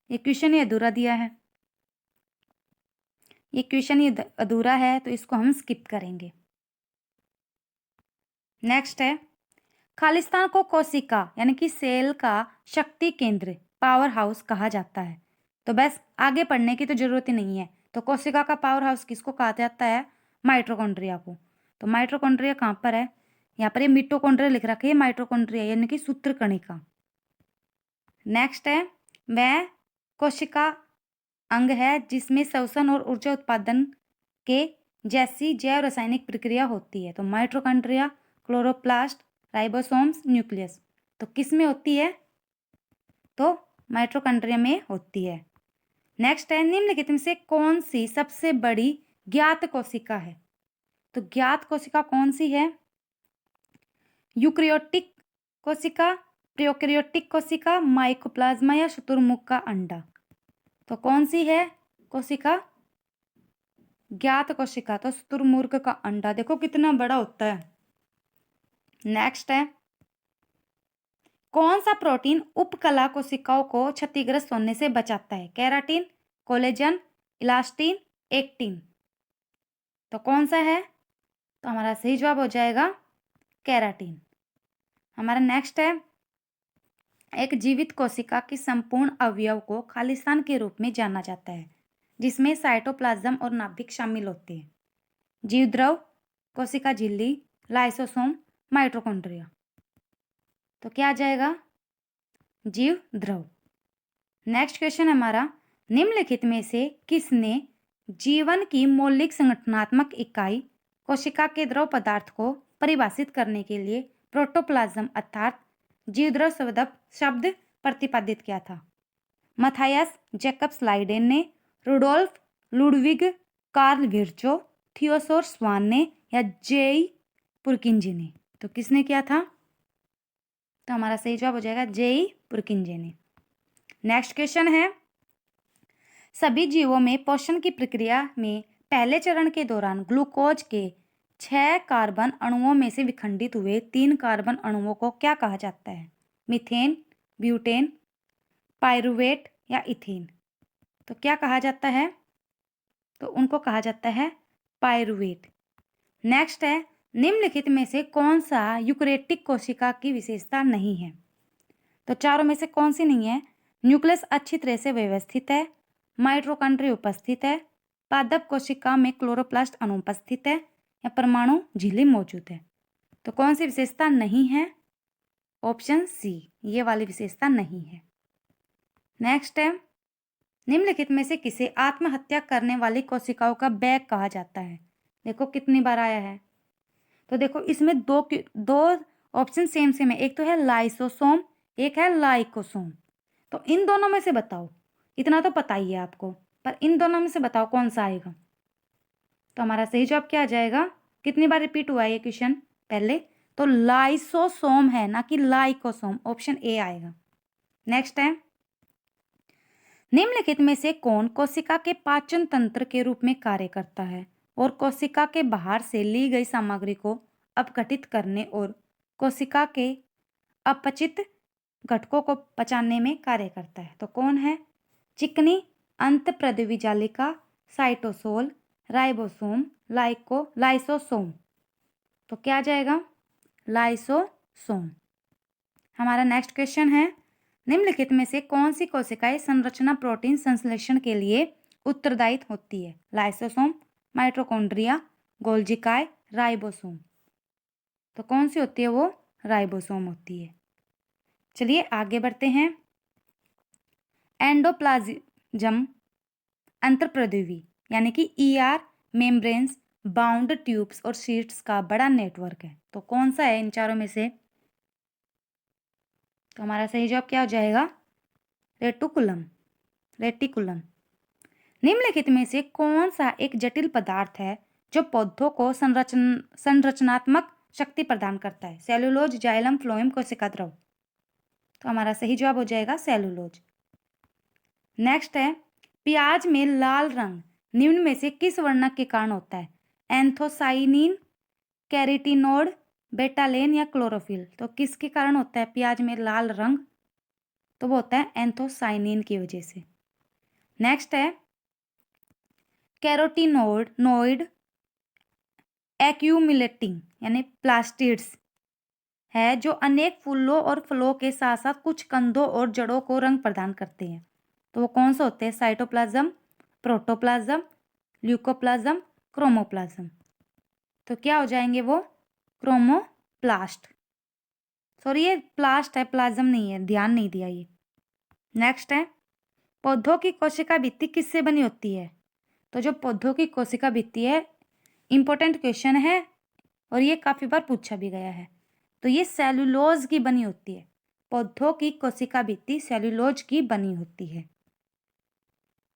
ये क्वेश्चन ये अधूरा दिया है, ये क्वेश्चन ये अधूरा है, तो इसको हम स्किप करेंगे। नेक्स्ट है, खालिस्तान को कोशिका यानी कि सेल का शक्ति केंद्र, पावर हाउस कहा जाता है। तो बस आगे पढ़ने की तो जरूरत ही नहीं है। तो कोशिका का पावर हाउस किसको कहा जाता है? माइटोकॉन्ड्रिया को। तो माइटोकॉन्ड्रिया कहाँ पर है? यहाँ पर ये मिटोकॉन्ड्रिया लिख रखा है, माइटोकॉन्ड्रिया यानी कि सूत्र कणिका। नेक्स्ट है, वह कोशिका अंग है जिसमें श्वसन और ऊर्जा उत्पादन के जैसी जैव रासायनिक प्रक्रिया होती है। तो माइटोकॉन्ड्रिया, क्लोरोप्लास्ट, राइबोसोम्स, न्यूक्लियस। तो किस में होती है? तो माइटोकॉन्ड्रिया में होती है। नेक्स्ट है, निम्नलिखित में से कौन सी सबसे बड़ी ज्ञात कोशिका है? तो ज्ञात कोशिका कौन सी है? यूक्रियोटिक कोशिका, प्रोकैरियोटिक कोशिका, माइकोप्लाज्मा या शुतुरमुर्ग का अंडा। तो कौन सी है कोशिका? ज्ञात कोशिका तो शुतुरमुर्ग का अंडा। देखो कितना बड़ा होता है। नेक्स्ट है, कौन सा प्रोटीन उपकला कोशिकाओं को क्षतिग्रस्त होने से बचाता है? Keratin, collagen, elastin, actin. तो कौन सा है? तो हमारा सही जवाब हो जाएगा केराटिन। हमारा नेक्स्ट है, एक जीवित कोशिका की संपूर्ण अवयव को खालिस्तान के रूप में जाना जाता है, जिसमें साइटोप्लाज्म और नाभिक शामिल होते हैं। जीवद्रव, कोशिका झिल्ली, लाइसोसोम, माइटोकॉन्ड्रिया। तो क्या आ जाएगा? जीव द्रव। नेक्स्ट क्वेश्चन हमारा, निम्नलिखित में से किसने जीवन की मौलिक संगठनात्मक इकाई कोशिका के द्रव पदार्थ को परिभाषित करने के लिए प्रोटोप्लाज्म अर्थात जीवद्रव शब्द प्रतिपादित किया था? मथायस जैकब्स लाइडेन ने, रुडोल्फ लुडविग कार्ल विर्चो, थियोसोर स्वान ने या जेई पुरकिंजे ने। तो किसने किया था? तो हमारा सही जवाब हो जाएगा जेई पुरकिंजे ने। नेक्स्ट क्वेश्चन है, सभी जीवों में पोषण की प्रक्रिया में पहले चरण के दौरान ग्लूकोज के 6 कार्बन अणुओं में से विखंडित हुए 3 कार्बन अणुओं को क्या कहा जाता है? मीथेन, ब्यूटेन, पायरुवेट या इथेन। तो क्या कहा जाता है? तो उनको कहा जाता है पायरुवेट। नेक्स्ट है, निम्नलिखित में से कौन सा यूकैरियोटिक कोशिका की विशेषता नहीं है? तो चारों में से कौन सी नहीं है? न्यूक्लियस अच्छी तरह से व्यवस्थित है, माइटोकॉन्ड्रिया उपस्थित है, पादप कोशिका में क्लोरोप्लास्ट अनुपस्थित है या परमाणु झिल्ली मौजूद है। तो कौन सी विशेषता नहीं है? ऑप्शन सी, ये वाली विशेषता नहीं है। नेक्स्ट है, निम्नलिखित में से किसे आत्महत्या करने वाली कोशिकाओं का बैग कहा जाता है? देखो कितनी बार आया है। तो देखो इसमें दो ऑप्शन सेम सेम है, एक तो है लाइसोसोम, एक है लाइकोसोम। तो इन दोनों में से बताओ, इतना तो पता ही है आपको, पर इन दोनों में से बताओ कौन सा आएगा? तो हमारा सही जवाब क्या आ जाएगा? कितनी बार रिपीट हुआ है ये क्वेश्चन पहले? तो लाइसोसोम है, ना कि लाइकोसोम। ऑप्शन ए आएगा। नेक्स्ट है, निम्नलिखित में से कौन कोशिका के पाचन तंत्र के रूप में कार्य करता है और कोशिका के बाहर से ली गई सामग्री को अपघटित करने और कोशिका के अपचित घटकों को पचाने में कार्य करता है? तो कौन है? चिकनी अंतःप्रद्रवी जालिका, साइटोसोल, राइबोसोम, लाइसोसोम। तो क्या आ जाएगा? लाइसोसोम। हमारा नेक्स्ट क्वेश्चन है, निम्नलिखित में से कौन सी कोशिकाएं संरचना प्रोटीन संश्लेषण के लिए उत्तरदायी होती है? लाइसोसोम, माइटोकॉन्ड्रिया, गोल्जिकाय, राइबोसोम। तो कौन सी होती है? वो राइबोसोम होती है। चलिए आगे बढ़ते हैं। एंडोप्लाज्म अंतःप्रद्रवी यानी कि ईआर मेम्ब्रेन्स, बाउंड ट्यूब्स और शीट्स का बड़ा नेटवर्क है। तो कौन सा है इन चारों में से? तो हमारा सही जवाब क्या हो जाएगा? रेटिकुलम। रेटिकुलम। निम्नलिखित में से कौन सा एक जटिल पदार्थ है जो पौधों को संरचनात्मक शक्ति प्रदान करता है? सेलुलोज, जाइलम, फ्लोएम, कोशिका द्रव। तो हमारा सही जवाब हो जाएगा सेलुलोज। नेक्स्ट है, प्याज में लाल रंग निम्न में से किस वर्णक के कारण होता है? एंथोसाइनिन, कैरोटीनोइड, बेटालेन या क्लोरोफिल। तो किसके कारण होता है प्याज में लाल रंग? तो वो होता है एंथोसाइनिन की वजह से। नेक्स्ट है, कैरोटीनोइड एक्यूमुलेटिंग यानी प्लास्टिड्स है जो अनेक फूलों और फलों के साथ साथ कुछ कंदों और जड़ों को रंग प्रदान करते हैं। तो वो कौन से होते हैं? Cytoplasm, protoplasm, leucoplasm, chromoplasm. तो क्या हो जाएंगे वो? क्रोमोप्लास्ट। सॉरी, ये प्लास्ट है, प्लाज्म नहीं है, ध्यान नहीं दिया ये। नेक्स्ट है, पौधों की कोशिका भित्ति किससे बनी होती है? तो जो पौधों की कोशिका भित्ति है, इंपॉर्टेंट क्वेश्चन है और ये काफी बार पूछा भी गया है। तो ये सेलुलोज की बनी होती है। पौधों की कोशिका भित्ति सेलुलोज की बनी होती है।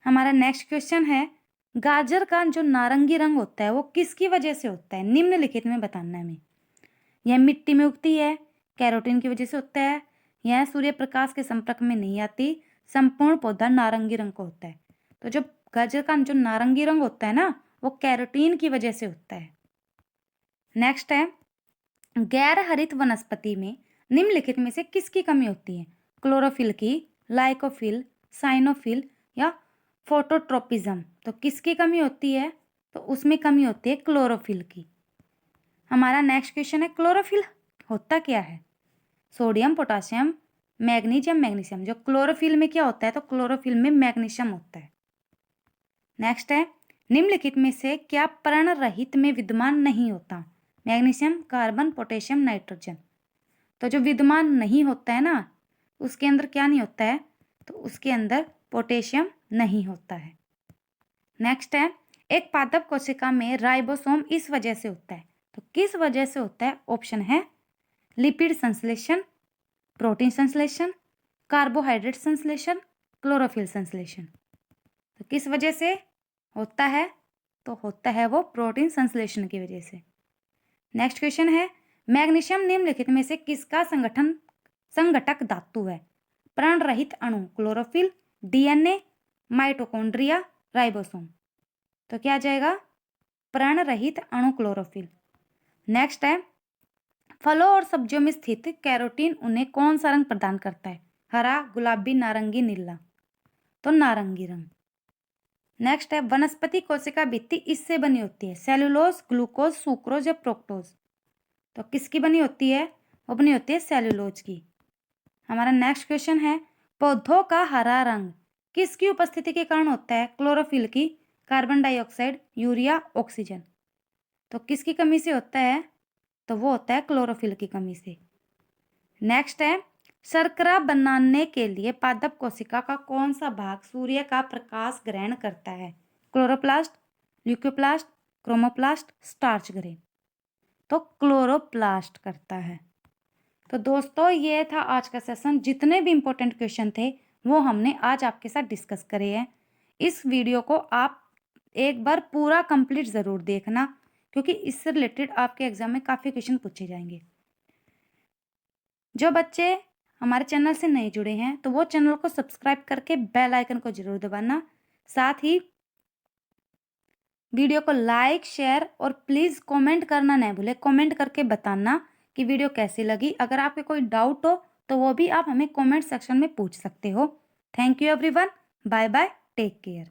हमारा नेक्स्ट क्वेश्चन है, गाजर का जो नारंगी रंग होता है वो किसकी वजह से होता है? निम्नलिखित में बताना है हमें। यह मिट्टी में उगती है, कैरोटीन की वजह से होता है, यह सूर्य प्रकाश के संपर्क में नहीं आती, संपूर्ण पौधा नारंगी रंग का होता है। तो जो गाजर का जो नारंगी रंग होता है ना, वो कैरोटीन की वजह से होता है। नेक्स्ट है, गैर हरित वनस्पति में निम्नलिखित में से किसकी कमी होती है? क्लोरोफिल की, लाइकोफिल, साइनोफिल या फोटोट्रोपिज्म। तो किसकी कमी होती है? तो उसमें कमी होती है क्लोरोफिल की। हमारा नेक्स्ट क्वेश्चन है, क्लोरोफिल होता क्या है? Sodium, potassium, magnesium. जो क्लोरोफिल में क्या होता है? तो क्लोरोफिल में मैग्नीशियम होता है। नेक्स्ट है, निम्नलिखित में से क्या पर्ण रहित में विद्यमान नहीं होता? Magnesium, carbon, potassium, nitrogen. तो जो विद्यमान नहीं होता है ना, उसके अंदर क्या नहीं होता है? तो उसके अंदर पोटेशियम नहीं होता है। नेक्स्ट है, एक पादप कोशिका में राइबोसोम इस वजह से होता है। तो किस वजह से होता है? ऑप्शन है लिपिड संश्लेषण, प्रोटीन संश्लेषण, कार्बोहाइड्रेट संश्लेषण, क्लोरोफिल संश्लेषण। तो किस वजह से होता है? तो होता है वो प्रोटीन संश्लेषण की वजह से। नेक्स्ट क्वेश्चन है, मैग्नीशियम निम्नलिखित में से किसका संगठक धातु है? प्राण रहित अणु क्लोरोफिल, डीएनए, माइटोकॉन्ड्रिया, राइबोसोम। तो क्या आ जाएगा? प्राण रहित अणु क्लोरोफिल। नेक्स्ट है, फलों और सब्जियों में स्थित कैरोटीन उन्हें कौन सा रंग प्रदान करता है? हरा, गुलाबी, नारंगी, नीला। तो नारंगी रंग। नेक्स्ट है, वनस्पति कोशिका भित्ति इससे बनी होती है? सेलुलोज, ग्लूकोज, सुक्रोज या फ्रुक्टोज। तो किसकी बनी होती है? वो बनी होती है सेलुलोज की। हमारा नेक्स्ट क्वेश्चन है, पौधों का हरा रंग किसकी उपस्थिति के कारण होता है? क्लोरोफिल की, कार्बन डाइऑक्साइड, यूरिया, ऑक्सीजन। तो किसकी कमी से होता है? तो वो होता है क्लोरोफिल की कमी से। नेक्स्ट है, शर्करा बनाने के लिए पादप कोशिका का कौन सा भाग सूर्य का प्रकाश ग्रहण करता है? Chloroplast, leucoplast, chromoplast, starch grain. तो क्लोरोप्लास्ट करता है। तो दोस्तों, ये था आज का सेशन। जितने भी इंपॉर्टेंट क्वेश्चन थे वो हमने आज आपके साथ डिस्कस करे हैं। इस वीडियो को आप एक बार पूरा कंप्लीट ज़रूर देखना, क्योंकि इससे रिलेटेड आपके एग्जाम में काफ़ी क्वेश्चन पूछे जाएंगे। जो बच्चे हमारे चैनल से नहीं जुड़े हैं तो वो चैनल को सब्सक्राइब करके बेल आइकन को जरूर दबाना। साथ ही वीडियो को लाइक, शेयर और प्लीज़ कमेंट करना नहीं भूले। कमेंट करके बताना कि वीडियो कैसी लगी। अगर आपके कोई डाउट हो तो वो भी आप हमें कमेंट सेक्शन में पूछ सकते हो। Thank you everyone. Bye bye, take care.